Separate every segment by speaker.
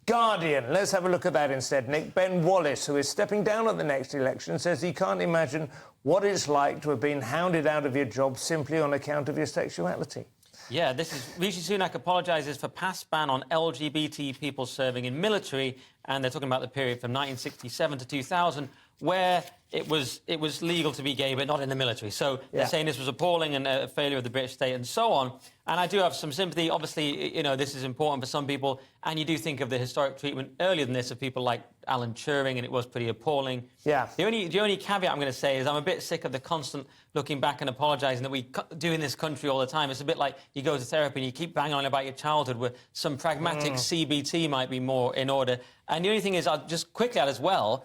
Speaker 1: Guardian. Let's have a look at that instead, Nick. Ben Wallace, who is stepping down at the next election, says he can't imagine what it's like to have been hounded out of your job simply on account of your sexuality.
Speaker 2: Yeah, this is Rishi Sunak apologises for past ban on LGBT people serving in military, and they're talking about the period from 1967 to 2000, where it was legal to be gay, but not in the military. So they're saying this was appalling and a failure of the British state and so on. And I do have some sympathy. Obviously, you know, this is important for some people, and you do think of the historic treatment earlier than this of people like Alan Turing, and it was pretty appalling.
Speaker 1: Yeah.
Speaker 2: The only caveat I'm going to say is I'm a bit sick of the constant looking back and apologising that we do in this country all the time. It's a bit like you go to therapy and you keep banging on about your childhood, where some pragmatic CBT might be more in order. And the only thing is, I'll just quickly add as well,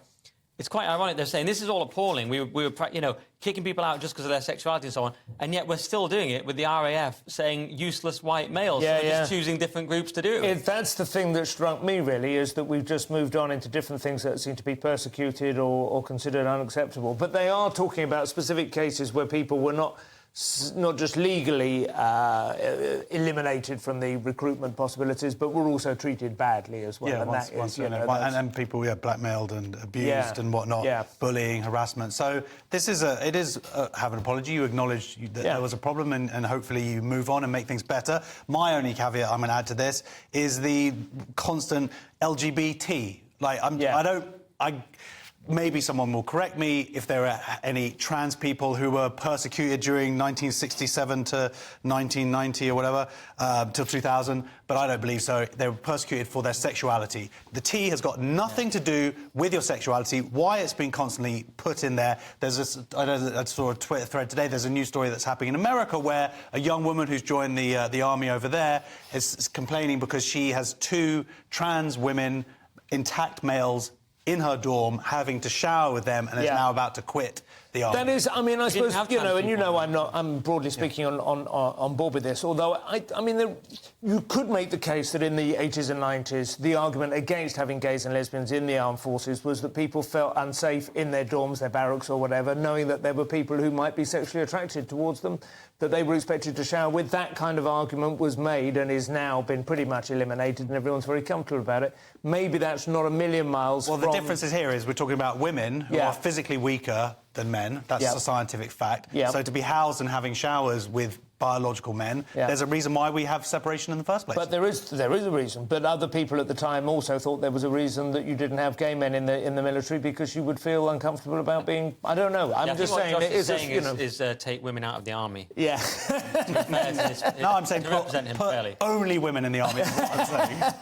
Speaker 2: it's quite ironic they're saying this is all appalling. We were, you know, kicking people out just because of their sexuality and so on, and yet we're still doing it with the RAF saying useless white males.
Speaker 1: Yeah,
Speaker 2: so just choosing different groups to do it.
Speaker 1: That's the thing that struck me, really, is that we've just moved on into different things that seem to be persecuted or considered unacceptable. But they are talking about specific cases where people were not just legally eliminated from the recruitment possibilities, but were also treated badly as well.
Speaker 3: Yeah, and people blackmailed and abused and whatnot, bullying, harassment. So this is have an apology. You acknowledge that there was a problem, and hopefully you move on and make things better. My only caveat I'm going to add to this is the constant LGBT. Maybe someone will correct me if there are any trans people who were persecuted during 1967 to 1990 or whatever, till 2000, but I don't believe so. They were persecuted for their sexuality. The T has got nothing to do with your sexuality. Why it's been constantly put in there. I saw a Twitter thread today, there's a news story that's happening in America where a young woman who's joined the army over there is complaining because she has 2 trans women, intact males, in her dorm, having to shower with them, and is now about to quit the army.
Speaker 1: That is, I mean, I suppose, I'm broadly speaking on board with this, although, you could make the case that in the 80s and 90s, the argument against having gays and lesbians in the armed forces was that people felt unsafe in their dorms, their barracks or whatever, knowing that there were people who might be sexually attracted towards them, that they were expected to shower with. That kind of argument was made and is now been pretty much eliminated, and everyone's very comfortable about it. Maybe that's not a million miles from...
Speaker 3: Well, the difference is here is we're talking about women who are physically weaker than men. That's a scientific fact. So to be housed and having showers with biological men, there's a reason why we have separation in the first place.
Speaker 1: But there is a reason. But other people at the time also thought there was a reason that you didn't have gay men in the military, because you would feel uncomfortable about being... I don't know. I'm just saying...
Speaker 2: What Josh is saying take women out of the army.
Speaker 1: Yeah.
Speaker 3: No, I'm saying put only women in the army. That's what I'm saying.